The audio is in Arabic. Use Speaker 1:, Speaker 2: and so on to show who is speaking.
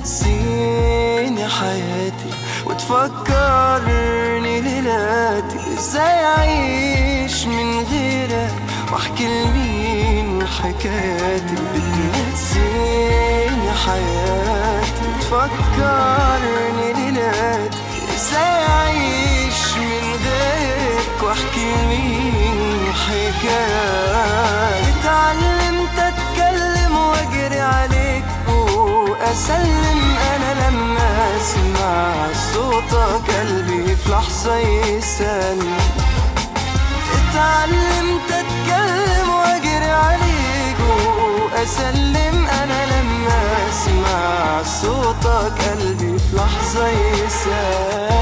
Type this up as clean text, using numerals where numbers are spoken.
Speaker 1: بتنسيني حياتي وتفكرني ليلاتي ازاي اعيش من غيرك واحكي لمين حكاياتي. بتنسيني حياتي وتفكرني ليلاتي ازاي اعيش من غيرك واحكي لمين حكاياتي. اتعلمت اتكلم واجري عليك واسلم انا لما اسمع صوتك قلبي في لحظة يسلم. اتعلمت اتكلم واجري عليك واسلم انا لما اسمع صوتك قلبي في لحظة يسلم.